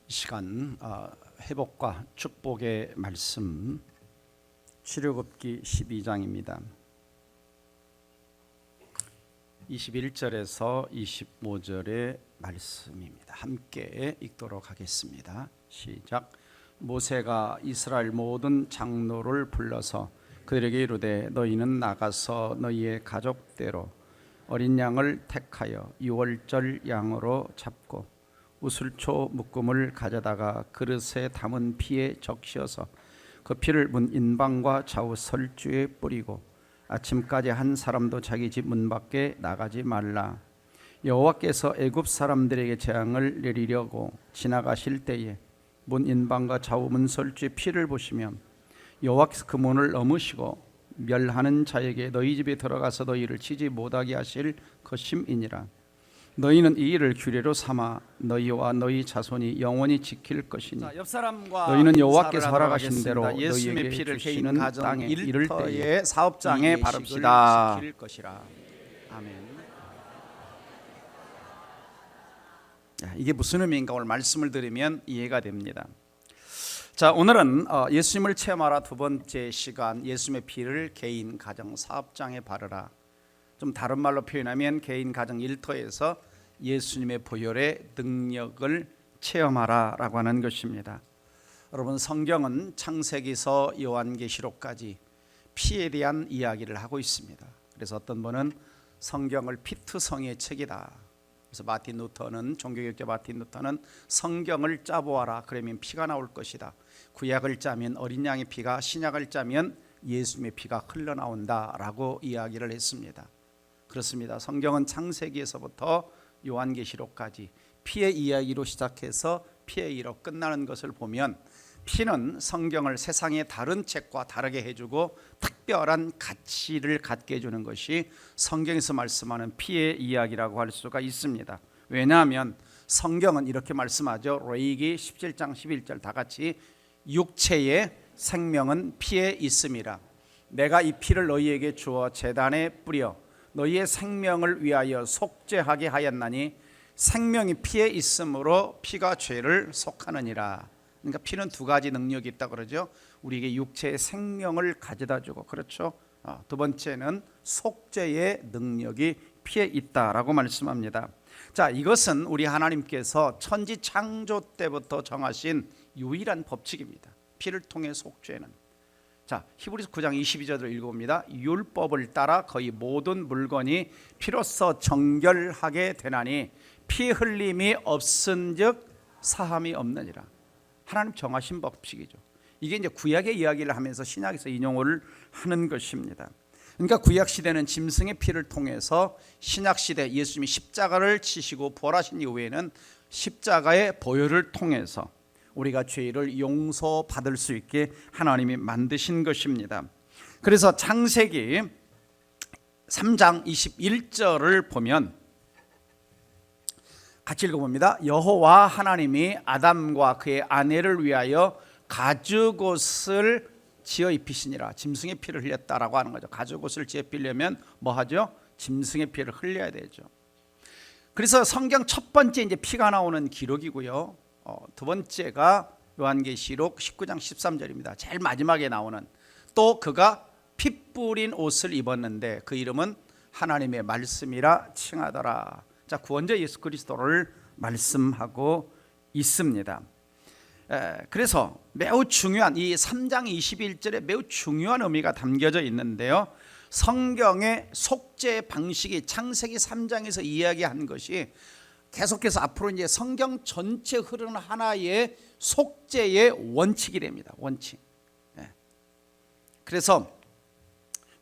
이 시간 회복과 축복의 말씀 출애굽기 12장입니다. 21절에서 25절의 말씀입니다. 함께 읽도록 하겠습니다. 시작. 모세가 이스라엘 모든 장로를 불러서 그들에게 이르되 너희는 나가서 너희의 가족대로 어린 양을 택하여 유월절 양으로 잡고 우슬초 묶음을 가져다가 그릇에 담은 피에 적셔서 그 피를 문 인방과 좌우 설주에 뿌리고 아침까지 한 사람도 자기 집 문 밖에 나가지 말라. 여호와께서 애굽 사람들에게 재앙을 내리려고 지나가실 때에 문 인방과 좌우 문 설주에 피를 보시면 여호와께서 그 문을 넘으시고 멸하는 자에게 너희 집에 들어가서 너희를 치지 못하게 하실 것임이니라. 너희는 이 일을 규례로 삼아 너희와 너희 자손이 영원히 지킬 것이니 너희는 여호와께서 허락하신 대로 예수님의 피를 개인 가정 땅에 이를 때에 사업장에 이 바릅시다. 지킬 것이라. 아멘. 이게 무슨 의미인가 오늘 말씀을 들으면 이해가 됩니다. 자, 오늘은 예수님을 체험하라 두 번째 시간, 예수님의 피를 개인 가정 사업장에 바르라. 좀 다른 말로 표현하면 개인 가정 일터에서 예수님의 보혈의 능력을 체험하라 라고 하는 것입니다. 여러분, 성경은 창세기서 요한계시록까지 피에 대한 이야기를 하고 있습니다. 그래서 어떤 분은 성경을 피투성이의 책이다. 그래서 종교개혁자 마틴 루터는 성경을 짜보아라, 그러면 피가 나올 것이다. 구약을 짜면 어린 양의 피가, 신약을 짜면 예수님의 피가 흘러나온다 라고 이야기를 했습니다. 그렇습니다. 성경은 창세기에서부터 요한계시록까지 피의 이야기로 시작해서 피의 이로 끝나는 것을 보면 피는 성경을 세상의 다른 책과 다르게 해주고 특별한 가치를 갖게 해주는 것이 성경에서 말씀하는 피의 이야기라고 할 수가 있습니다. 왜냐하면 성경은 이렇게 말씀하죠. 레위기 17장 11절 다 같이 육체의 생명은 피에 있음이라. 내가 이 피를 너희에게 주어 제단에 뿌려 너희의 생명을 위하여 속죄하게 하였나니 생명이 피에 있으므로 피가 죄를 속하느니라. 그러니까 피는 두 가지 능력이 있다 그러죠. 우리에게 육체의 생명을 가져다 주고, 그렇죠. 두 번째는 속죄의 능력이 피에 있다라고 말씀합니다. 자, 이것은 우리 하나님께서 천지 창조 때부터 정하신 유일한 법칙입니다. 피를 통해 속죄는. 자, 히브리서 9장 22절을 읽어봅니다. 율법을 따라 거의 모든 물건이 피로써 정결하게 되나니 피 흘림이 없은즉 사함이 없느니라. 하나님 정하신 법칙이죠. 이게 이제 구약의 이야기를 하면서 신약에서 인용을 하는 것입니다. 그러니까 구약 시대는 짐승의 피를 통해서, 신약 시대 예수님이 십자가를 치시고 부활하신 이후에는 십자가의 보혈을 통해서 우리가 죄를 용서받을 수 있게 하나님이 만드신 것입니다. 그래서 창세기 3장 21절을 보면 같이 읽어봅니다. 여호와 하나님이 아담과 그의 아내를 위하여 가죽옷을 지어 입히시니라. 짐승의 피를 흘렸다라고 하는 거죠. 가죽옷을 지어 입히려면 뭐 하죠? 짐승의 피를 흘려야 되죠. 그래서 성경 첫 번째 이제 피가 나오는 기록이고요. 두 번째가 요한계시록 19장 13절입니다. 제일 마지막에 나오는, 또 그가 피 뿌린 옷을 입었는데 그 이름은 하나님의 말씀이라 칭하더라. 자, 구원자 예수 그리스도를 말씀하고 있습니다. 그래서 매우 중요한 이 3장 21절에 매우 중요한 의미가 담겨져 있는데요. 성경의 속죄 방식이 창세기 3장에서 이야기한 것이 계속해서 앞으로 이제 성경 전체 흐르는 하나의 속죄의 원칙이 됩니다. 원칙. 그래서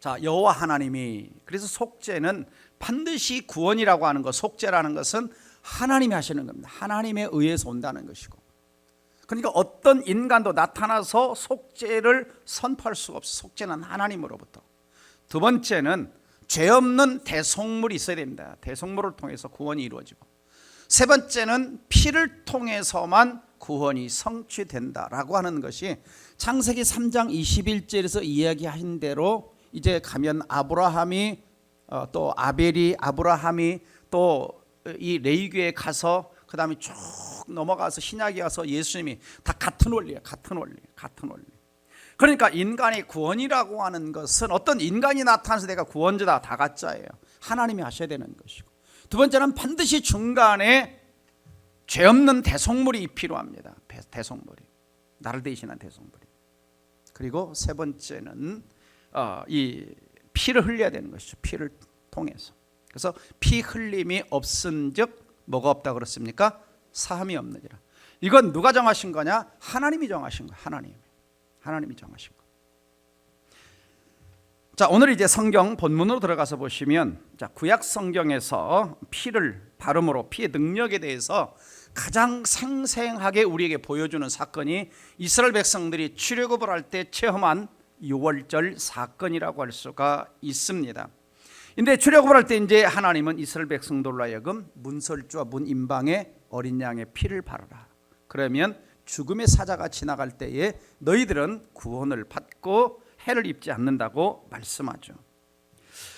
자, 여호와 하나님이, 그래서 속죄는 반드시 구원이라고 하는 것, 속죄라는 것은 하나님이 하시는 겁니다. 하나님에 의해서 온다는 것이고, 그러니까 어떤 인간도 나타나서 속죄를 선포할 수가 없어요. 속죄는 하나님으로부터. 두 번째는 죄 없는 대속물이 있어야 됩니다. 대속물을 통해서 구원이 이루어지고, 세 번째는 피를 통해서만 구원이 성취된다라고 하는 것이 창세기 3장 21절에서 이야기한 대로 이제 가면 아브라함이 또 아벨이, 아브라함이 또 이 레위기에 가서 그 다음에 쭉 넘어가서 신약에 와서 예수님이 다 같은 원리예요. 같은 원리. 그러니까 인간의 구원이라고 하는 것은 어떤 인간이 나타나서 내가 구원자다, 다 가짜예요. 하나님이 하셔야 되는 것이고, 두 번째는 반드시 중간에 죄 없는 대속물이 필요합니다. 대속물이, 나를 대신한 대속물이. 그리고 세 번째는 이 피를 흘려야 되는 것이죠. 피를 통해서. 그래서 피 흘림이 없은즉 뭐가 없다 그랬습니까? 사함이 없느니라. 이건 누가 정하신 거냐? 하나님이 정하신 거예요. 하나님이 정하신 거. 자, 오늘 이제 성경 본문으로 들어가서 보시면, 자, 구약 성경에서 피를 발음으로 피의 능력에 대해서 가장 생생하게 우리에게 보여주는 사건이 이스라엘 백성들이 출애굽을 할 때 체험한 유월절 사건이라고 할 수가 있습니다. 근데 출애굽을 할 때 이제 하나님은 이스라엘 백성들로 하여금 문설주와 문임방에 어린 양의 피를 바르라. 그러면 죽음의 사자가 지나갈 때에 너희들은 구원을 받고 해를 입지 않는다고 말씀하죠.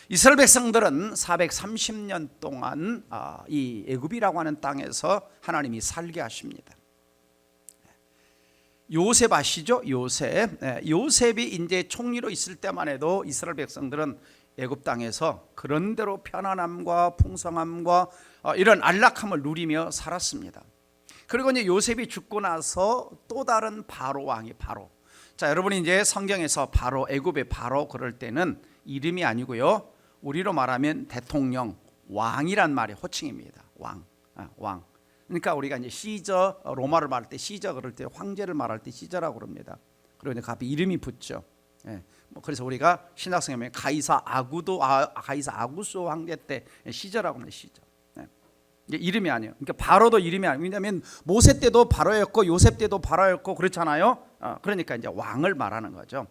이스라엘 백성들은 430년 동안 이 애굽이라고 하는 땅에서 하나님이 살게 하십니다. 요셉 아시죠? 요셉이 이제 총리로 있을 때만 해도 이스라엘 백성들은 애굽 땅에서 그런대로 편안함과 풍성함과 이런 안락함을 누리며 살았습니다. 그리고 이제 요셉이 죽고 나서 또 다른 바로 왕이 바로. 자, 여러분이 이제 성경에서 바로, 애굽의 바로 그럴 때는 이름이 아니고요, 우리로 말하면 대통령, 왕이란 말이 호칭입니다. 왕. 그러니까 우리가 이제 시저, 로마를 말할 때 시저 그럴 때, 황제를 말할 때 시저라고 그럽니다. 그리고 이제 갑자기 이름이 붙죠. 그래서 우리가 신학성에 보면 가이사 아구스 황제 때 시저라고 합니다. 시저. 이게 이름이 아니에요. 그러니까 바로도 이름이 아니에요. 왜냐하면 모세 때도 바로였고 요셉 때도 바로였고 그렇잖아요. 그러니까 이제 왕을 말하는 거죠.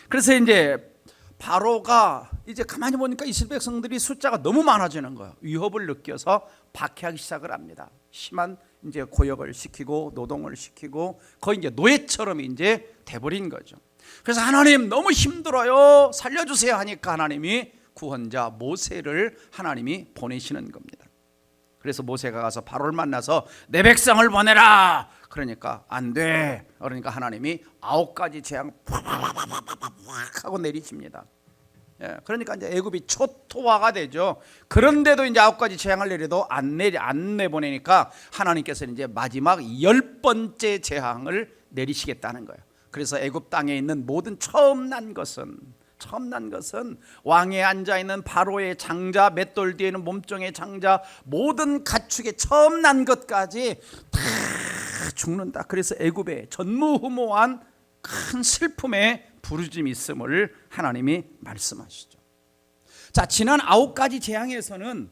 그래서 이제 바로가 이제 가만히 보니까 이스라엘 백성들이 숫자가 너무 많아지는 거예요. 위협을 느껴서 박해하기 시작을 합니다. 심한 이제 고역을 시키고 노동을 시키고 거의 이제 노예처럼 이제 돼버린 거죠. 그래서 하나님 너무 힘들어요, 살려주세요 하니까 하나님이 구원자 모세를 하나님이 보내시는 겁니다. 그래서 모세가 가서 바로를 만나서 내 백성을 보내라. 그러니까 안 돼. 그러니까 하나님이 9가지 재앙 팍 하고 내리십니다. 그러니까 이제 애굽이 초토화가 되죠. 그런데도 이제 9가지 재앙을 내려도 안 내보내니까 하나님께서는 이제 마지막 10번째 재앙을 내리시겠다는 거예요. 그래서 애굽 땅에 있는 모든 처음 난 것은 왕에 앉아있는 바로의 장자, 맷돌 뒤에는 몸종의 장자, 모든 가축의 처음 난 것까지 다 죽는다. 그래서 애굽에 전무후무한 큰 슬픔의 부르짐이 있음을 하나님이 말씀하시죠. 자, 지난 9가지 재앙에서는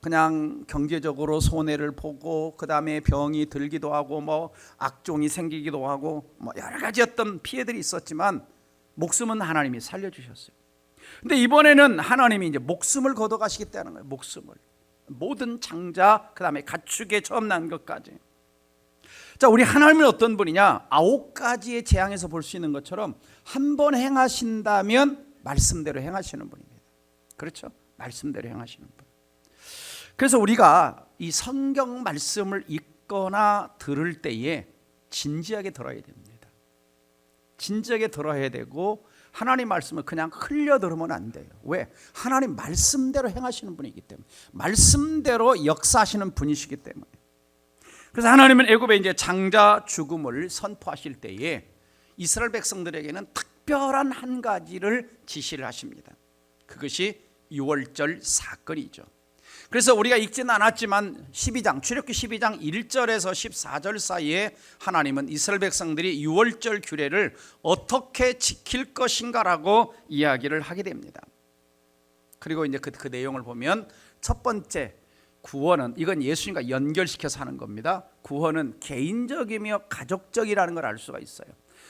그냥 경제적으로 손해를 보고 그 다음에 병이 들기도 하고 뭐 악종이 생기기도 하고 뭐 여러 가지 어떤 피해들이 있었지만 목숨은 하나님이 살려주셨어요. 근데 이번에는 하나님이 이제 목숨을 걷어가시겠다는 거예요. 목숨을, 모든 장자, 그 다음에 가축의 처음 난 것까지. 자, 우리 하나님은 어떤 분이냐? 9가지의 재앙에서 볼 수 있는 것처럼 한 번 행하신다면 말씀대로 행하시는 분입니다. 그렇죠? 말씀대로 행하시는 분. 그래서 우리가 이 성경 말씀을 읽거나 들을 때에 진지하게 들어야 됩니다. 진지하게 들어야 되고 하나님 말씀을 그냥 흘려 들으면 안 돼요. 왜? 하나님 말씀대로 행하시는 분이기 때문에, 말씀대로 역사하시는 분이시기 때문에. 그래서 하나님은 애굽에 이제 장자 죽음을 선포하실 때에 이스라엘 백성들에게는 특별한 한 가지를 지시를 하십니다. 그것이 유월절 사건이죠. 그래서 우리가 읽지는 않았지만 출애굽기 12장 1절에서 14절 사이에 하나님은 이스라엘 백성들이 유월절 규례를 어떻게 지킬 것인가라고 이야기를 하게 됩니다. 그리고 이제 그 내용을 보면 첫 번째, 구원은, 이건 예수님과 연결시켜서 하는 겁니다. 구원은 개인적이며 가족적이라는 걸 알 수가 있어요.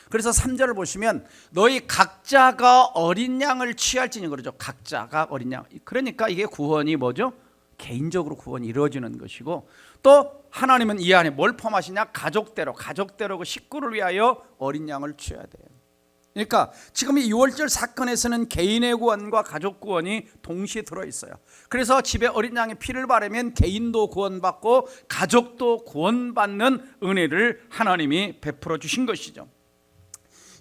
그래서 3절을 보시면 너희 각자가 어린 양을 취할지니, 그러죠. 각자가 어린 양. 그러니까 이게 구원이 뭐죠? 개인적으로 구원이 이루어지는 것이고, 또 하나님은 이 안에 뭘 포함하시냐? 가족대로 그 식구를 위하여 어린 양을 취해야 돼요. 그러니까 지금 이 유월절 사건에서는 개인의 구원과 가족 구원이 동시에 들어있어요. 그래서 집에 어린 양의 피를 바르면 개인도 구원받고 가족도 구원받는 은혜를 하나님이 베풀어 주신 것이죠.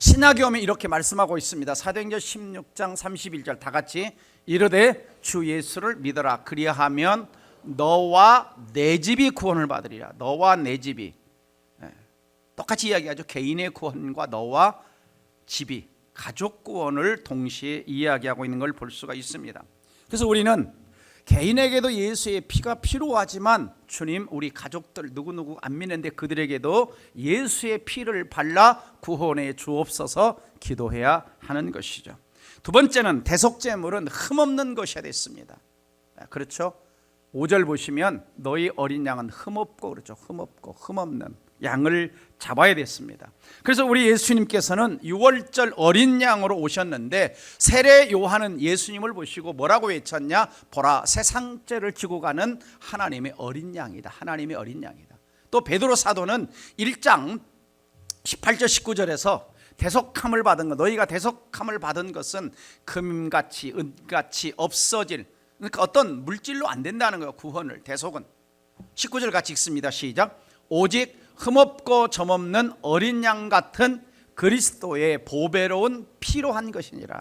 신약에 오면 이렇게 말씀하고 있습니다. 사도행전 16장 31절 다 같이 이르되 주 예수를 믿어라. 그리하면 너와 내 집이 구원을 받으리라. 너와 내 집이 똑같이 이야기하죠. 개인의 구원과 너와 집이, 가족 구원을 동시에 이야기하고 있는 걸 볼 수가 있습니다. 그래서 우리는 개인에게도 예수의 피가 필요하지만 주님 우리 가족들 누구누구 안 믿는데 그들에게도 예수의 피를 발라 구원해 주옵소서 기도해야 하는 것이죠. 두 번째는 대속제물은 흠없는 것이어야 됐습니다. 그렇죠? 5절 보시면 너희 어린 양은 흠없고, 그렇죠? 흠없고 흠없는 양을 잡아야 됐습니다. 그래서 우리 예수님께서는 유월절 어린 양으로 오셨는데 세례 요한은 예수님을 보시고 뭐라고 외쳤냐? 보라, 세상죄를 지고 가는 하나님의 어린 양이다. 하나님의 어린 양이다. 또 베드로 사도는 1장 18절 19절에서 대속함을 받은 것, 너희가 대속함을 받은 것은 금같이 은같이 없어질, 그러니까 어떤 물질로 안 된다는 거예요. 구원을, 대속은. 19절 같이 읽습니다. 시작. 오직 흠없고 점없는 어린 양 같은 그리스도의 보배로운 피로 한 것이니라.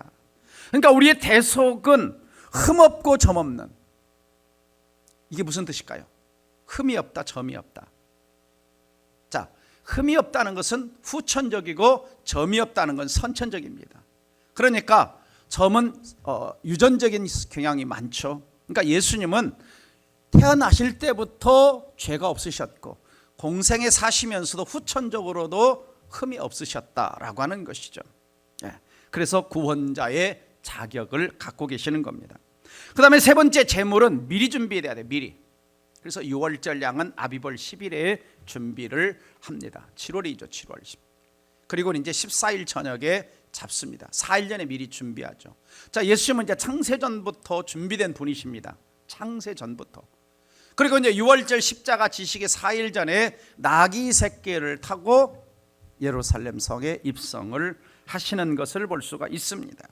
그러니까 우리의 대속은 흠없고 점없는, 이게 무슨 뜻일까요? 흠이 없다, 점이 없다. 자, 흠이 없다는 것은 후천적이고 점이 없다는 건 선천적입니다. 그러니까 점은 유전적인 경향이 많죠. 그러니까 예수님은 태어나실 때부터 죄가 없으셨고 공생에 사시면서도 후천적으로도 흠이 없으셨다라고 하는 것이죠. 그래서 구원자의 자격을 갖고 계시는 겁니다. 그 다음에 세 번째 제물은 미리 준비해야 돼요. 미리. 그래서 6월절 양은 아비벌 10일에 준비를 합니다. 7월이죠. 7월 10일. 그리고 이제 14일 저녁에 잡습니다. 4일 전에 미리 준비하죠. 자, 예수님은 이제 창세전부터 준비된 분이십니다. 창세전부터. 그리고 이제 6월절 십자가 지식의 4일 전에 나귀 새끼를 타고 예루살렘 성에 입성을 하시는 것을 볼 수가 있습니다.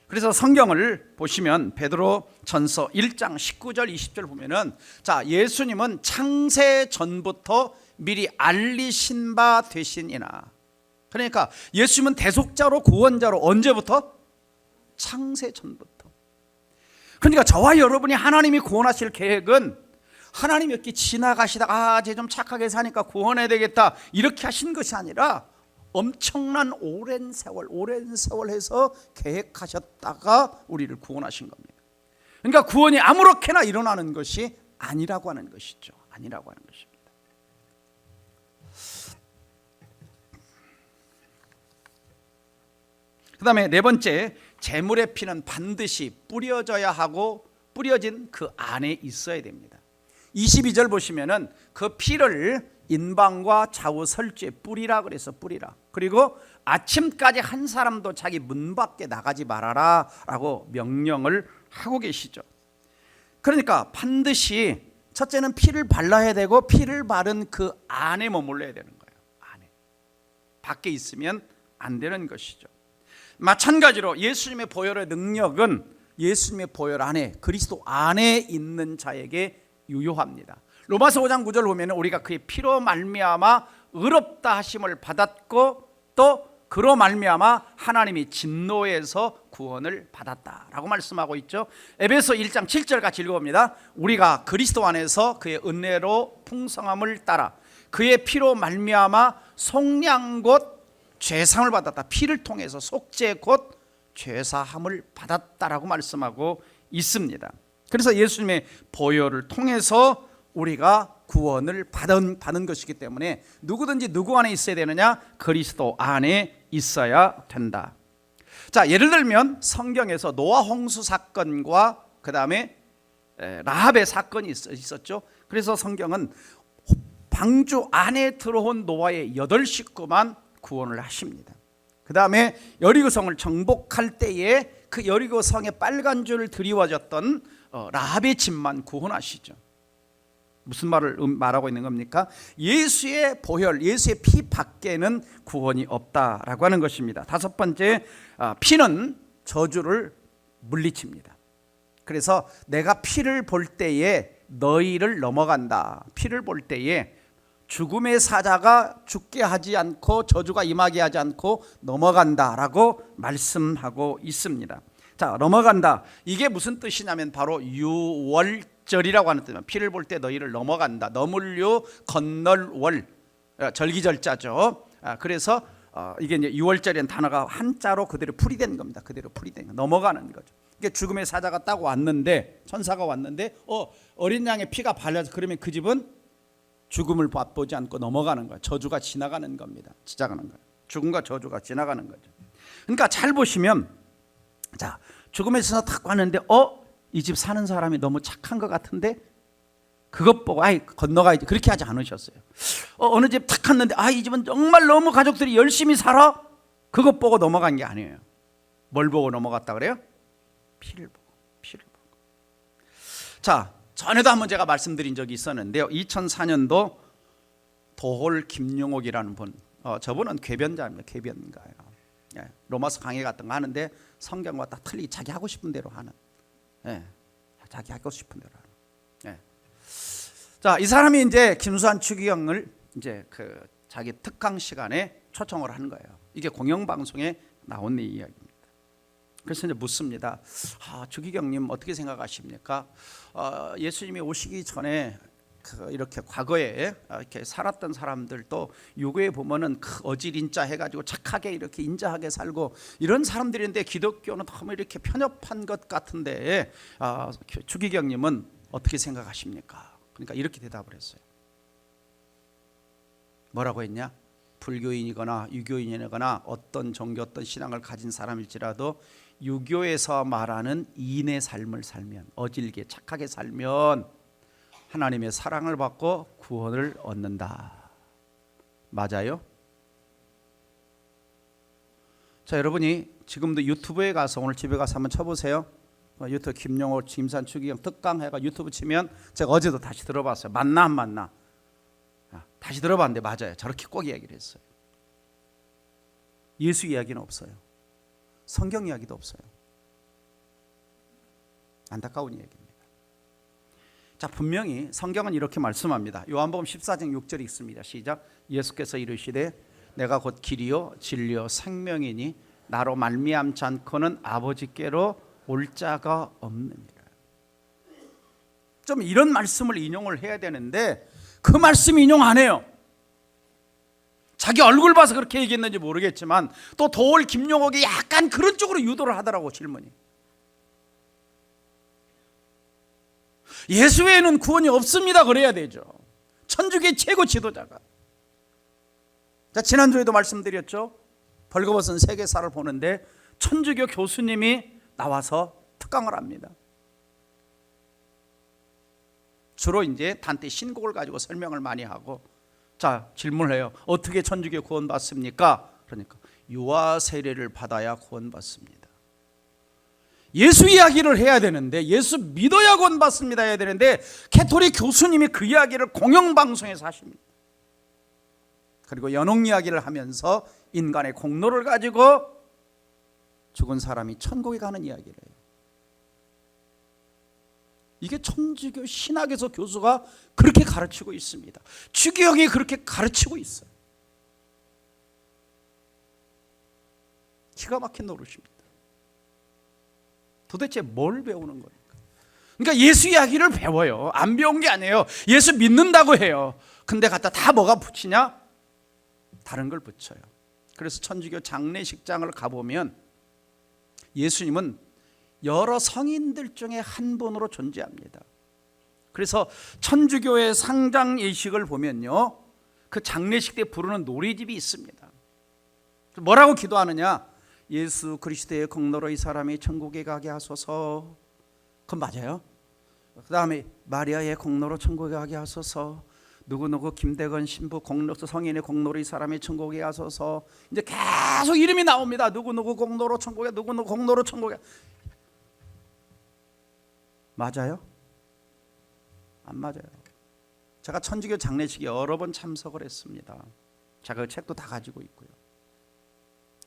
그래서 성경을 보시면 베드로 전서 1장 19절 20절 보면은, 자, 예수님은 창세 전부터 미리 알리신 바 되시니라. 그러니까 예수님은 대속자로 구원자로 언제부터? 창세 전부터. 그러니까 저와 여러분이 하나님이 구원하실 계획은 하나님이 이렇게 지나가시다가 쟤 좀 착하게 사니까 구원해야 되겠다 이렇게 하신 것이 아니라 엄청난 오랜 세월 해서 계획하셨다가 우리를 구원하신 겁니다. 그러니까 구원이 아무렇게나 일어나는 것이 아니라고 하는 것이죠. 아니라고 하는 것입니다. 그 다음에 네 번째, 제물의 피는 반드시 뿌려져야 하고 뿌려진 그 안에 있어야 됩니다. 22절 보시면은 그 피를 인방과 좌우 설주에 뿌리라 그래서 뿌리라. 그리고 아침까지 한 사람도 자기 문 밖에 나가지 말아라 라고 명령을 하고 계시죠. 그러니까 반드시 첫째는 피를 발라야 되고 피를 바른 그 안에 머물러야 되는 거예요. 안에. 밖에 있으면 안 되는 것이죠. 마찬가지로 예수님의 보혈의 능력은 예수님의 보혈 안에, 그리스도 안에 있는 자에게 유효합니다. 로마서 5장 9절 보면 우리가 그의 피로 말미암아 의롭다 하심을 받았고 또 그로 말미암아 하나님이 진노에서 구원을 받았다라고 말씀하고 있죠. 에베소 1장 7절 같이 읽어봅니다. 우리가 그리스도 안에서 그의 은혜로 풍성함을 따라 그의 피로 말미암아 속량 곧 죄상을 받았다. 피를 통해서 속죄 곧 죄사함을 받았다라고 말씀하고 있습니다. 그래서 예수님의 보혈을 통해서 우리가 구원을 받은 것이기 때문에 누구든지 누구 안에 있어야 되느냐? 그리스도 안에 있어야 된다. 자, 예를 들면 성경에서 노아 홍수 사건과 그 다음에 라합의 사건이 있었죠. 그래서 성경은 방주 안에 들어온 노아의 8 식구만 구원을 하십니다. 그 다음에 여리고성을 정복할 때에 그 여리고성에 빨간 줄을 드리워졌던 라합의 집만 구원하시죠. 무슨 말을 말하고 있는 겁니까? 예수의 보혈, 예수의 피 밖에는 구원이 없다라고 하는 것입니다. 다섯 번째, 피는 저주를 물리칩니다. 그래서 내가 피를 볼 때에 너희를 넘어간다. 피를 볼 때에 죽음의 사자가 죽게 하지 않고 저주가 임하게 하지 않고 넘어간다라고 말씀하고 있습니다. 자, 넘어간다. 이게 무슨 뜻이냐면 바로 유월절이라고 하는 뜻입니다. 피를 볼 때 너희를 넘어간다. 넘을류 건널 월, 절기절자죠. 그래서 이게 이제 유월절이라는 단어가 한자로 그대로 풀이된 겁니다. 그대로 풀이된 거. 넘어가는 거죠. 이게 죽음의 사자가 딱 왔는데, 천사가 왔는데 어린 양의 피가 발려서, 그러면 그 집은 죽음을 맛보지 않고 넘어가는 거예요. 저주가 지나가는 겁니다. 지나가는 거예요. 죽음과 저주가 지나가는 거죠. 그러니까 잘 보시면, 자, 죽음에서 딱 왔는데 이 집 사는 사람이 너무 착한 것 같은데 그것 보고 건너가야지, 그렇게 하지 않으셨어요. 어느 집 탁 갔는데 이 집은 정말 너무 가족들이 열심히 살아, 그것 보고 넘어간 게 아니에요. 뭘 보고 넘어갔다 그래요? 피를 보고. 자, 전에도 한번 제가 말씀드린 적이 있었는데요. 2004년도 도홀 김용옥이라는 분, 저분은 궤변자입니다. 궤변가예요. 로마서 강의 같은 거 하는데 성경과 딱 틀리게 자기 하고 싶은 대로 하는, 자기 하고 싶은 대로 하는. 자, 이 사람이 이제 김수환 추기경을 이제 그 자기 특강 시간에 초청을 한 거예요. 이게 공영방송에 나온 이야기입니다. 그래서 이제 묻습니다. 추기경님 어떻게 생각하십니까? 예수님이 오시기 전에 이렇게 과거에 이렇게 살았던 사람들도 유교에 보면은 어질인자 해가지고 착하게 이렇게 인자하게 살고 이런 사람들인데 기독교는 너무 이렇게 편협한 것 같은데 추기경님은 어떻게 생각하십니까? 그러니까 이렇게 대답을 했어요. 뭐라고 했냐? 불교인이거나 유교인이거나 어떤 종교, 어떤 신앙을 가진 사람일지라도 유교에서 말하는 이인의 삶을 살면, 어질게 착하게 살면 하나님의 사랑을 받고 구원을 얻는다. 맞아요? 자, 여러분이 지금도 유튜브에 가서 오늘 집에 가서 한번 쳐보세요. 유튜브 김용호, 김산 추기경 특강 해가 유튜브 치면, 제가 어제도 다시 들어봤어요. 맞나 안 맞나? 다시 들어봤는데 맞아요. 저렇게 꼭 이야기를 했어요. 예수 이야기는 없어요. 성경 이야기도 없어요. 안타까운 이야기입니다. 자, 분명히 성경은 이렇게 말씀합니다. 요한복음 14장 6절이 있습니다. 시작. 예수께서 이르시되 내가 곧 길이요 진리요 생명이니 나로 말미암지 않고는 아버지께로 올 자가 없느니라. 좀 이런 말씀을 인용을 해야 되는데 그 말씀 인용 안 해요. 자기 얼굴 봐서 그렇게 얘기했는지 모르겠지만 또 도올 김용옥이 약간 그런 쪽으로 유도를 하더라고. 질문이 예수 외에는 구원이 없습니다 그래야 되죠. 천주교의 최고 지도자가. 자, 지난주에도 말씀드렸죠. 벌거벗은 세계사를 보는데 천주교 교수님이 나와서 특강을 합니다. 주로 이제 단테 신곡을 가지고 설명을 많이 하고, 자, 질문을 해요. 어떻게 천주교 구원받습니까? 그러니까 유아 세례를 받아야 구원받습니다. 예수 이야기를 해야 되는데, 예수 믿어야 구원받습니다 해야 되는데 캐토릭 교수님이 그 이야기를 공영방송에서 하십니다. 그리고 연옥 이야기를 하면서 인간의 공로를 가지고 죽은 사람이 천국에 가는 이야기를 해요. 이게 천주교 신학에서 교수가 그렇게 가르치고 있습니다. 추기경이 그렇게 가르치고 있어요. 기가 막힌 노릇입니다. 도대체 뭘 배우는 겁니까? 그러니까 예수 이야기를 배워요. 안 배운 게 아니에요. 예수 믿는다고 해요. 근데 갖다 다 뭐가 붙이냐? 다른 걸 붙여요. 그래서 천주교 장례식장을 가보면 예수님은 여러 성인들 중에 한 분으로 존재합니다. 그래서 천주교의 상장 예식을 보면요, 그 장례식 때 부르는 노래집이 있습니다. 뭐라고 기도하느냐? 예수 그리스도의 공로로 이 사람이 천국에 가게 하소서. 그건 맞아요. 그 다음에 마리아의 공로로 천국에 가게 하소서. 누구누구 김대건 신부 공로서 성인의 공로로 이 사람이 천국에 가소서. 이제 계속 이름이 나옵니다. 누구누구 공로로 천국에, 누구누구 공로로 천국에. 맞아요? 안 맞아요. 제가 천주교 장례식에 여러 번 참석을 했습니다. 제가 그 책도 다 가지고 있고요.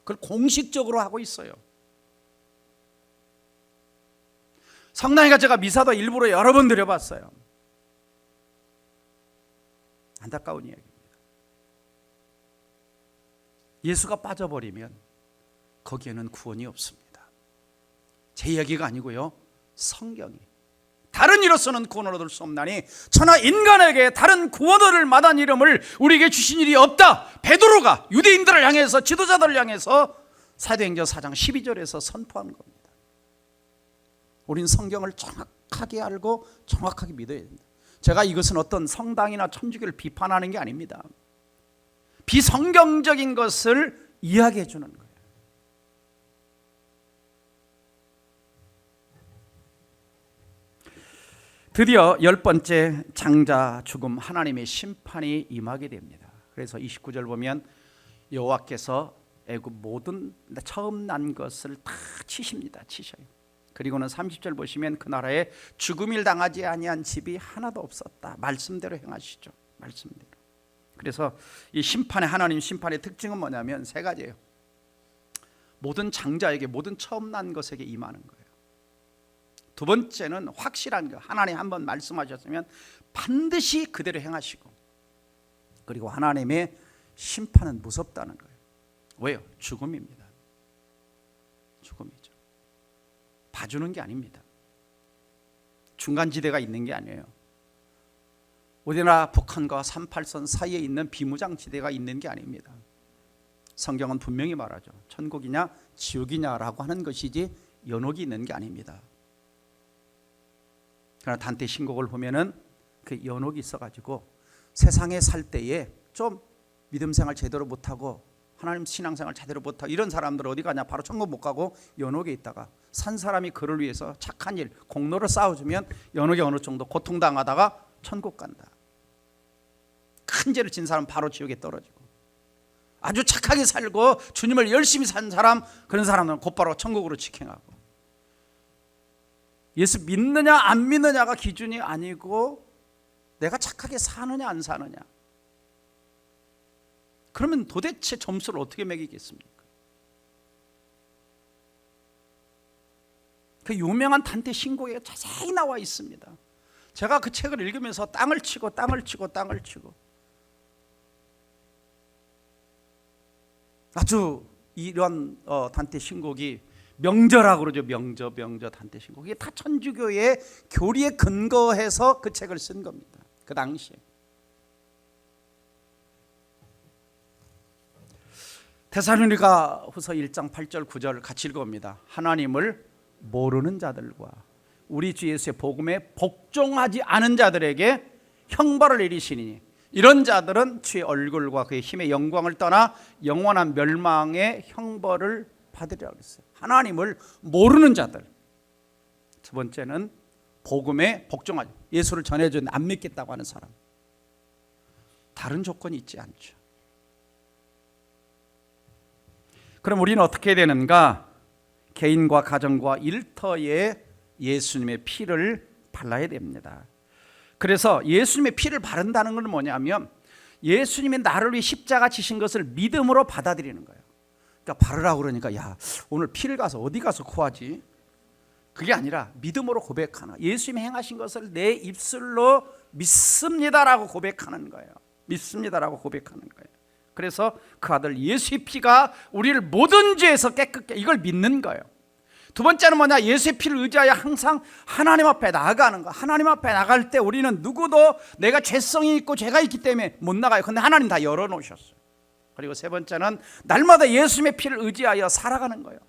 그걸 공식적으로 하고 있어요. 성당에 제가 미사도 일부러 여러 번 드려봤어요. 안타까운 이야기입니다. 예수가 빠져버리면 거기에는 구원이 없습니다. 제 이야기가 아니고요, 성경이 다른 이로서는 구원을 얻을 수 없나니 천하 인간에게 다른 구원을 마다한 이름을 우리에게 주신 일이 없다. 베드로가 유대인들을 향해서, 지도자들을 향해서 사도행전 4장 12절에서 선포한 겁니다. 우린 성경을 정확하게 알고 정확하게 믿어야 된다. 제가 이것은 어떤 성당이나 천주교를 비판하는 게 아닙니다. 비성경적인 것을 이야기해 주는 거예요. 드디어 10번째 장자 죽음, 하나님의 심판이 임하게 됩니다. 그래서 29절 보면 여호와께서 애굽 모든 처음 난 것을 다 치십니다. 치셔요. 그리고는 30절 보시면 그 나라에 죽음을 당하지 아니한 집이 하나도 없었다. 말씀대로 행하시죠. 말씀대로. 그래서 이 심판의, 하나님 심판의 특징은 뭐냐면 세 가지예요. 모든 장자에게, 모든 처음 난 것에게 임하는 거예요. 두 번째는 확실한 거. 하나님 한번 말씀하셨으면 반드시 그대로 행하시고, 그리고 하나님의 심판은 무섭다는 거예요. 왜요? 죽음입니다. 죽음이죠. 봐주는 게 아닙니다. 중간지대가 있는 게 아니에요. 우리나라 북한과 38선 사이에 있는 비무장지대가 있는 게 아닙니다. 성경은 분명히 말하죠. 천국이냐 지옥이냐라고 하는 것이지 연옥이 있는 게 아닙니다. 그러나 단테 신곡을 보면은 그 연옥이 있어가지고 세상에 살 때에 좀 믿음생활 제대로 못하고 하나님 신앙생활 제대로 못하고 이런 사람들 어디 가냐? 바로 천국 못 가고 연옥에 있다가 산 사람이 그를 위해서 착한 일, 공로를 쌓아주면 연옥에 어느 정도 고통당하다가 천국 간다. 큰 죄를 진 사람 바로 지옥에 떨어지고, 아주 착하게 살고 주님을 열심히 산 사람, 그런 사람은 곧바로 천국으로 직행하고. 예수 믿느냐 안 믿느냐가 기준이 아니고 내가 착하게 사느냐 안 사느냐. 그러면 도대체 점수를 어떻게 매기겠습니까? 그 유명한 단테 신곡에 자세히 나와 있습니다. 제가 그 책을 읽으면서 땅을 치고 아주 이런 단테 신곡이 명저라고 그러죠. 명저 단테 신곡. 이게 다 천주교의 교리에 근거해서 그 책을 쓴 겁니다. 그 당시에. 데살로니가 후서 1장 8절 9절 같이 읽어봅니다. 하나님을 모르는 자들과 우리 주 예수의 복음에 복종하지 않은 자들에게 형벌을 내리시니 이런 자들은 주의 얼굴과 그의 힘의 영광을 떠나 영원한 멸망의 형벌을 받으리라고 했어요. 하나님을 모르는 자들. 두 번째는 복음에 복종하지, 예수를 전해준 안 믿겠다고 하는 사람. 다른 조건이 있지 않죠. 그럼 우리는 어떻게 되는가? 개인과 가정과 일터에 예수님의 피를 발라야 됩니다. 그래서 예수님의 피를 바른다는 건 뭐냐면 예수님이 나를 위해 십자가 지신 것을 믿음으로 받아들이는 거예요. 그러니까 바르라고 그러니까 야 오늘 피를 가서 어디 가서 구하지? 그게 아니라 믿음으로 고백하는, 예수님이 행하신 것을 내 입술로 믿습니다라고 고백하는 거예요. 믿습니다라고 고백하는 거예요. 그래서 그 아들 예수의 피가 우리를 모든 죄에서 깨끗게, 이걸 믿는 거예요. 두 번째는 뭐냐? 예수의 피를 의지하여 항상 하나님 앞에 나아가는 거. 하나님 앞에 나갈 때 우리는 누구도 내가 죄성이 있고 죄가 있기 때문에 못 나가요. 근데 하나님 다 열어놓으셨어요. 그리고 세 번째는 날마다 예수님의 피를 의지하여 살아가는 거예요.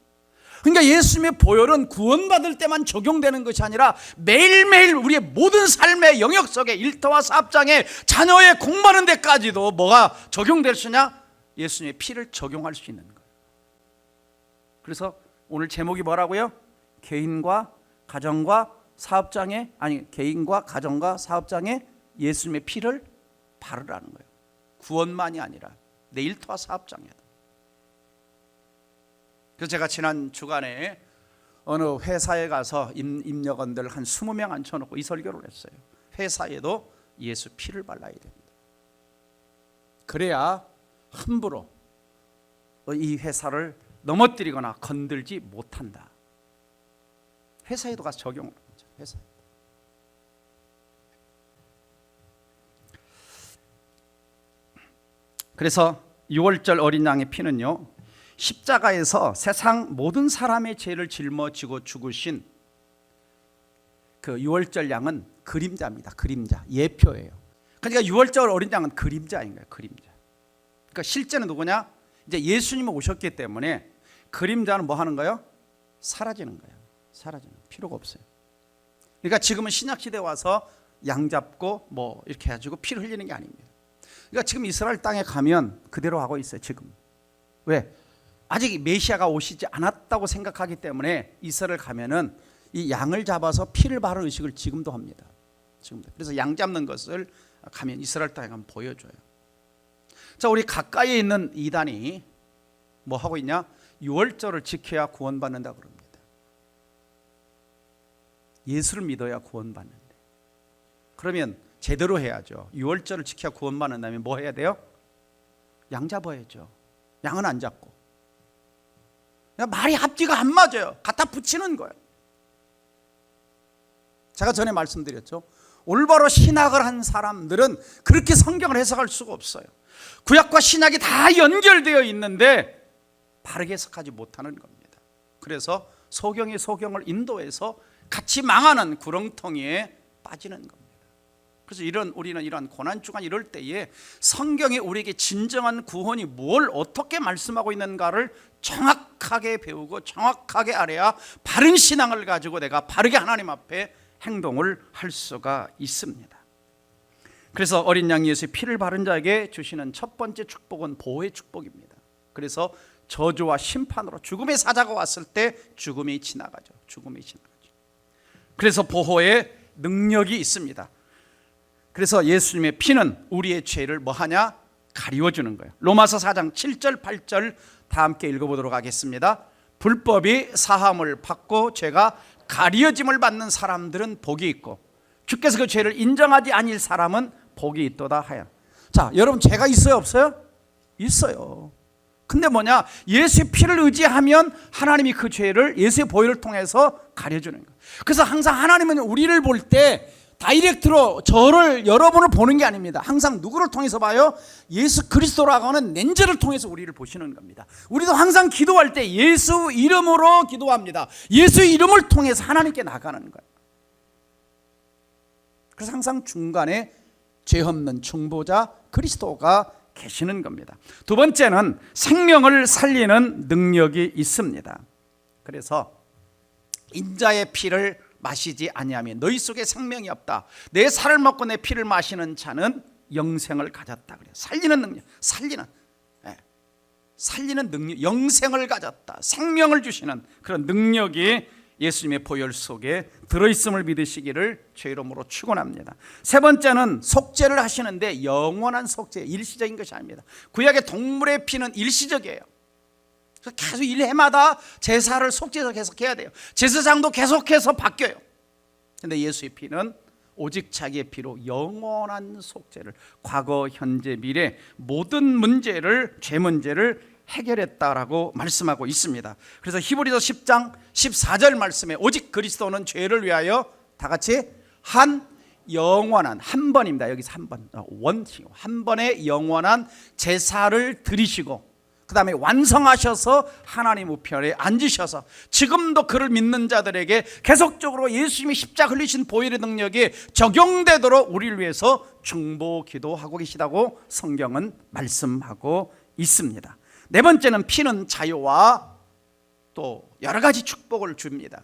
그러니까 예수님의 보혈은 구원받을 때만 적용되는 것이 아니라 매일매일 우리의 모든 삶의 영역 속에, 일터와 사업장에, 자녀의 공부하는 데까지도 뭐가 적용될 수냐? 예수님의 피를 적용할 수 있는 거예요. 그래서 오늘 제목이 뭐라고요? 개인과 가정과 사업장에, 개인과 가정과 사업장에 예수님의 피를 바르라는 거예요. 구원만이 아니라 내 일터와 사업장에도. 그래서 제가 지난 주간에 어느 회사에 가서 임직원들 한 20명 앉혀놓고 이 설교를 했어요. 회사에도 예수 피를 발라야 됩니다. 그래야 함부로 이 회사를 넘어뜨리거나 건들지 못한다. 회사에도 가서 적용을 하죠. 회사. 그래서 6월절 어린 양의 피는요, 십자가에서 세상 모든 사람의 죄를 짊어지고 죽으신 그 6월절 양은 그림자입니다. 그림자, 예표예요. 그러니까 6월절 어린 양은 그림자인 거예요. 그림자. 그러니까 실제는 누구냐? 이제 예수님이 오셨기 때문에 그림자는 뭐 하는 거예요? 사라지는 거예요. 사라지는 거예요. 필요가 없어요. 그러니까 지금은 신약 시대에 와서 양 잡고 뭐 이렇게 해가지고 피를 흘리는 게 아닙니다. 그러니까 지금 이스라엘 땅에 가면 그대로 하고 있어요. 지금. 왜? 아직 메시아가 오시지 않았다고 생각하기 때문에 이스라엘 가면은 이 양을 잡아서 피를 바르는 의식을 지금도 합니다. 지금도. 그래서 양 잡는 것을 가면 이스라엘 땅에 가면 보여줘요. 자, 우리 가까이에 있는 이단이 뭐 하고 있냐? 6월절을 지켜야 구원받는다 그럽니다. 예수를 믿어야 구원받는데. 그러면 제대로 해야죠. 6월절을 지켜야 구원받는다면 뭐 해야 돼요? 양 잡아야죠. 양은 안 잡고. 말이 앞뒤가 안 맞아요. 갖다 붙이는 거예요. 제가 전에 말씀드렸죠. 올바로 신학을 한 사람들은 그렇게 성경을 해석할 수가 없어요. 구약과 신약이 다 연결되어 있는데 바르게 해석하지 못하는 겁니다. 그래서 소경이 소경을 인도해서 같이 망하는 구렁텅이에 빠지는 겁니다. 그래서 우리는 이런 고난주간 이럴 때에 성경이 우리에게 진정한 구원이 뭘 어떻게 말씀하고 있는가를 정확하게 배우고 정확하게 알아야 바른 신앙을 가지고 내가 바르게 하나님 앞에 행동을 할 수가 있습니다. 그래서 어린 양 예수의 피를 바른 자에게 주시는 첫 번째 축복은 보호의 축복입니다. 그래서 저주와 심판으로 죽음의 사자가 왔을 때 죽음이 지나가죠. 죽음이 지나가죠. 그래서 보호의 능력이 있습니다. 그래서 예수님의 피는 우리의 죄를 뭐하냐? 가리워주는 거예요. 로마서 4장 7절 8절 다 함께 읽어보도록 하겠습니다. 불법이 사함을 받고 죄가 가리워짐을 받는 사람들은 복이 있고 주께서 그 죄를 인정하지 아닐 사람은 복이 있도다 하여. 자, 여러분 죄가 있어요 없어요? 있어요. 근데 뭐냐? 예수의 피를 의지하면 하나님이 그 죄를 예수의 보혈을 통해서 가려주는 거예요. 그래서 항상 하나님은 우리를 볼 때 다이렉트로 저를 여러분을 보는 게 아닙니다. 항상 누구를 통해서 봐요? 예수 그리스도라고 하는 렌즈를 통해서 우리를 보시는 겁니다. 우리도 항상 기도할 때 예수 이름으로 기도합니다. 예수 이름을 통해서 하나님께 나가는 거예요. 그래서 항상 중간에 죄 없는 중보자 그리스도가 계시는 겁니다. 두 번째는 생명을 살리는 능력이 있습니다. 그래서 인자의 피를 마시지 아니하면 너희 속에 생명이 없다. 내 살을 먹고 내 피를 마시는 자는 영생을 가졌다 그래요. 살리는 능력, 살리는 능력, 영생을 가졌다. 생명을 주시는 그런 능력이 예수님의 보혈 속에 들어있음을 믿으시기를 주의 이름으로 축원합니다. 세 번째는 속죄를 하시는데 영원한 속죄, 일시적인 것이 아닙니다. 구약의 동물의 피는 일시적이에요. 계속 1회마다 제사를 속죄해서 계속해야 돼요. 제사장도 계속해서 바뀌어요. 그런데 예수의 피는 오직 자기의 피로 영원한 속죄를, 과거, 현재, 미래 모든 문제를, 죄 문제를 해결했다라고 말씀하고 있습니다. 그래서 히브리서 10장 14절 말씀에 오직 그리스도는 죄를 위하여 다 같이 한 영원한, 한 번입니다. 여기서 한 번, 한 번의 영원한 제사를 드리시고 그 다음에 완성하셔서 하나님 우편에 앉으셔서 지금도 그를 믿는 자들에게 계속적으로 예수님이 십자가 흘리신 보혈의 능력이 적용되도록 우리를 위해서 중보 기도하고 계시다고 성경은 말씀하고 있습니다. 네 번째는 피는 자유와 또 여러 가지 축복을 줍니다.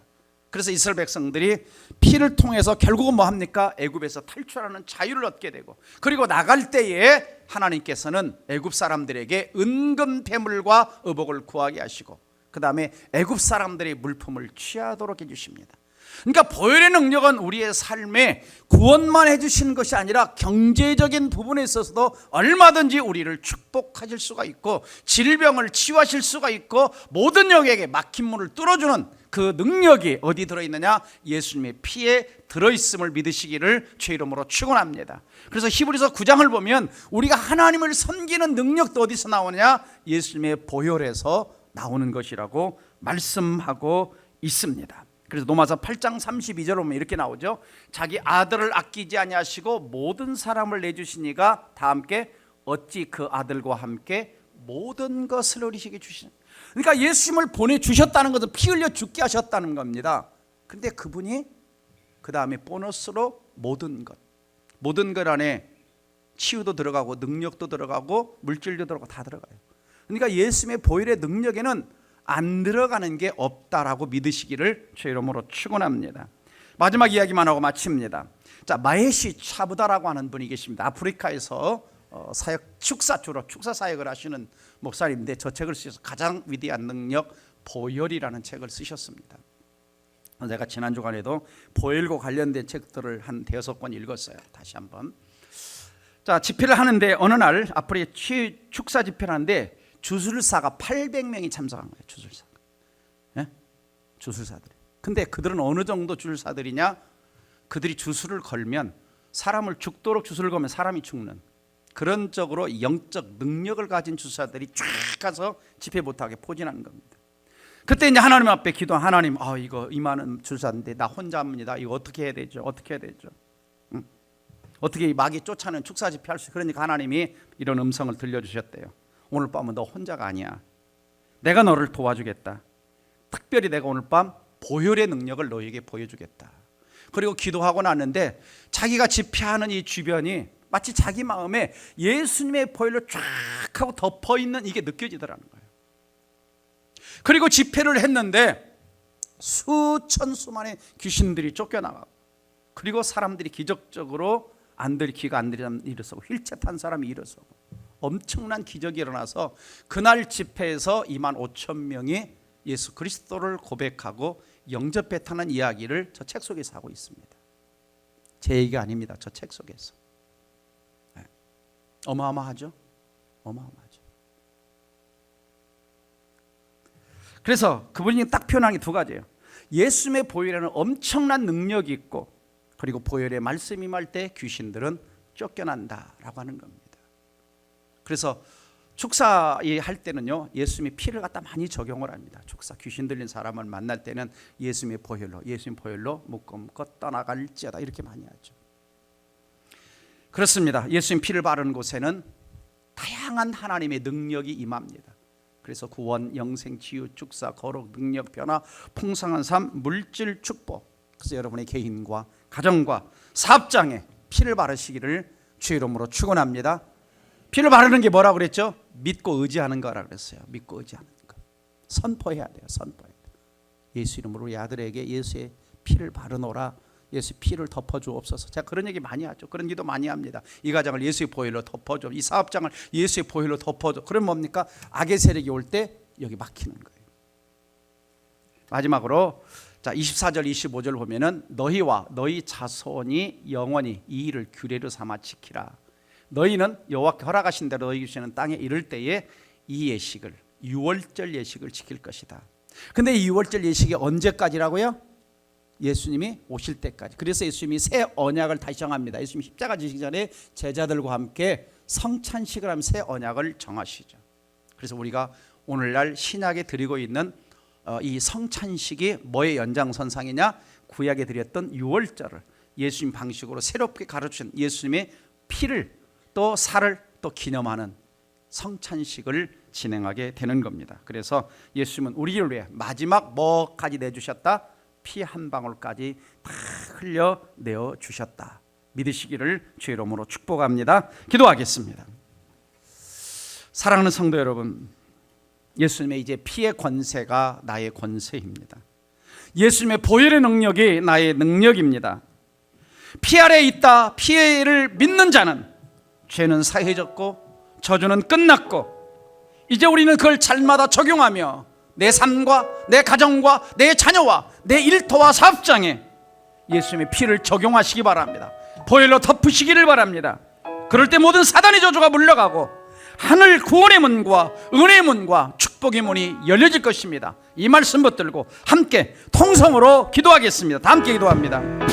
그래서 이스라엘 백성들이 피를 통해서 결국은 뭐 합니까? 애굽에서 탈출하는 자유를 얻게 되고, 그리고 나갈 때에 하나님께서는 애굽 사람들에게 은금 패물과 의복을 구하게 하시고 그 다음에 애굽 사람들의 물품을 취하도록 해주십니다. 그러니까 보혈의 능력은 우리의 삶에 구원만 해주시는 것이 아니라 경제적인 부분에 있어서도 얼마든지 우리를 축복하실 수가 있고 질병을 치유하실 수가 있고 모든 영역에 막힌 문을 뚫어주는 그 능력이 어디 들어있느냐? 예수님의 피에 들어있음을 믿으시기를 주의 이름으로 축원합니다. 그래서 히브리서 9장을 보면 우리가 하나님을 섬기는 능력도 어디서 나오느냐? 예수님의 보혈에서 나오는 것이라고 말씀하고 있습니다. 그래서 로마서 8장 32절 보면 이렇게 나오죠. 자기 아들을 아끼지 아니하시고 모든 사람을 내주시니가 다 함께 어찌 그 아들과 함께 모든 것을 우리에게 주시는. 그러니까 예수님을 보내주셨다는 것은 피 흘려 죽게 하셨다는 겁니다. 그런데 그분이 그 다음에 보너스로 모든 것 안에 치유도 들어가고 능력도 들어가고 물질도 들어가고 다 들어가요. 그러니까 예수님의 보혈의 능력에는 안 들어가는 게 없다라고 믿으시기를 주의 이름으로 축원합니다. 마지막 이야기만 하고 마칩니다. 자, 마헤시 차부다라고 하는 분이 계십니다. 아프리카에서 주로 축사 사역을 하시는 목사님인데 저 책을 쓰셔서 가장 위대한 능력 보혈이라는 책을 쓰셨습니다. 제가 지난 주간에도 보혈과 관련된 책들을 한 5권 읽었어요. 다시 한번. 자, 집회를 하는데 어느 날 아프리카 축사 집회를 하는데 주술사가 800명이 참석한 거예요. 주술사가. 예? 주술사들이. 근데 그들은 어느 정도 주술사들이냐? 그들이 주술을 걸면 사람을 죽도록 주술을 걸면 사람이 죽는 그런 쪽으로 영적 능력을 가진 주술사들이 쫙 가서 집회 못하게 포진하는 겁니다. 그때 이제 하나님 앞에 기도, 하나님, 이거 이 많은 주술사인데 나 혼자 합니다. 이거 어떻게 해야 되죠? 어떻게 해야 되죠? 어떻게 마귀 쫓아내는 축사 집회 할 수? 그러니까 하나님이 이런 음성을 들려주셨대요. 오늘 밤은 너 혼자가 아니야. 내가 너를 도와주겠다. 특별히 내가 오늘 밤 보혈의 능력을 너에게 보여주겠다. 그리고 기도하고 났는데 자기가 집회하는 이 주변이 마치 자기 마음에 예수님의 보혈로 쫙 하고 덮어있는 이게 느껴지더라는 거예요. 그리고 집회를 했는데 수천 수만의 귀신들이 쫓겨나가고 그리고 사람들이 기적적으로 귀가 안 들리면 일어서고 휠체어 탄 사람이 일어서고 엄청난 기적이 일어나서 그날 집회에서 25,000명이 예수 그리스도를 고백하고 영접에 타는 이야기를 저 책 속에서 하고 있습니다. 제 얘기가 아닙니다. 저 책 속에서. 네. 어마어마하죠? 어마어마하죠. 그래서 그분이 딱 표현한 게 2가지예요. 예수님의 보혈에는 엄청난 능력이 있고 그리고 보혈의 말씀이 임할 때 귀신들은 쫓겨난다라고 하는 겁니다. 그래서 축사에 할 때는요 예수님의 피를 갖다 많이 적용을 합니다. 축사 귀신 들린 사람을 만날 때는 예수님의 보혈로 묶음껏 떠나갈지어다 이렇게 많이 하죠. 그렇습니다. 예수님 피를 바르는 곳에는 다양한 하나님의 능력이 임합니다. 그래서 구원, 영생, 치유, 축사, 거룩, 능력, 변화, 풍성한 삶, 물질, 축복. 그래서 여러분의 개인과 가정과 사업장에 피를 바르시기를 주의 이름으로 축원합니다. 피를 바르는 게 뭐라고 그랬죠? 믿고 의지하는 거라 그랬어요. 믿고 의지하는 거. 선포해야 돼요. 선포해야 돼요. 예수 이름으로 우리 아들에게 예수의 피를 바르노라. 예수의 피를 덮어주옵소서. 제가 그런 얘기 많이 하죠. 그런 기도 많이 합니다. 이 가정을 예수의 보혈로 덮어줘. 이 사업장을 예수의 보혈로 덮어줘. 그럼 뭡니까? 악의 세력이 올 때 여기 막히는 거예요. 마지막으로 자 24절 25절 보면은 너희와 너희 자손이 영원히 이 일을 규례로 삼아 지키라. 너희는 여호와께 허락하신 대로 너희 주시는 땅에 이를 때에 이 예식을 유월절 예식을 지킬 것이다. 근데 이 유월절 예식이 언제까지라고요? 예수님이 오실 때까지. 그래서 예수님이 새 언약을 다시 정합니다. 예수님이 십자가 지시기 전에 제자들과 함께 성찬식을 하면 새 언약을 정하시죠. 그래서 우리가 오늘날 신약에 드리고 있는 이 성찬식이 뭐의 연장선상이냐? 구약에 드렸던 유월절을 예수님 방식으로 새롭게 가르친 예수님의 피를 또 살을 또 기념하는 성찬식을 진행하게 되는 겁니다. 그래서 예수님은 우리를 위해 마지막 뭐까지 내주셨다? 피 한 방울까지 다 흘려내어 주셨다. 믿으시기를 주의 이름으로 축복합니다. 기도하겠습니다. 사랑하는 성도 여러분, 예수님의 이제 피의 권세가 나의 권세입니다. 예수님의 보혈의 능력이 나의 능력입니다. 피 아래에 있다. 피를 믿는 자는 죄는 사해졌고 저주는 끝났고 이제 우리는 그걸 잘마다 적용하며 내 삶과 내 가정과 내 자녀와 내 일터와 사업장에 예수님의 피를 적용하시기 바랍니다. 보혈로 덮으시기를 바랍니다. 그럴 때 모든 사단의 저주가 물러가고 하늘 구원의 문과 은혜의 문과 축복의 문이 열려질 것입니다. 이 말씀 붙들고 함께 통성으로 기도하겠습니다. 다 함께 기도합니다.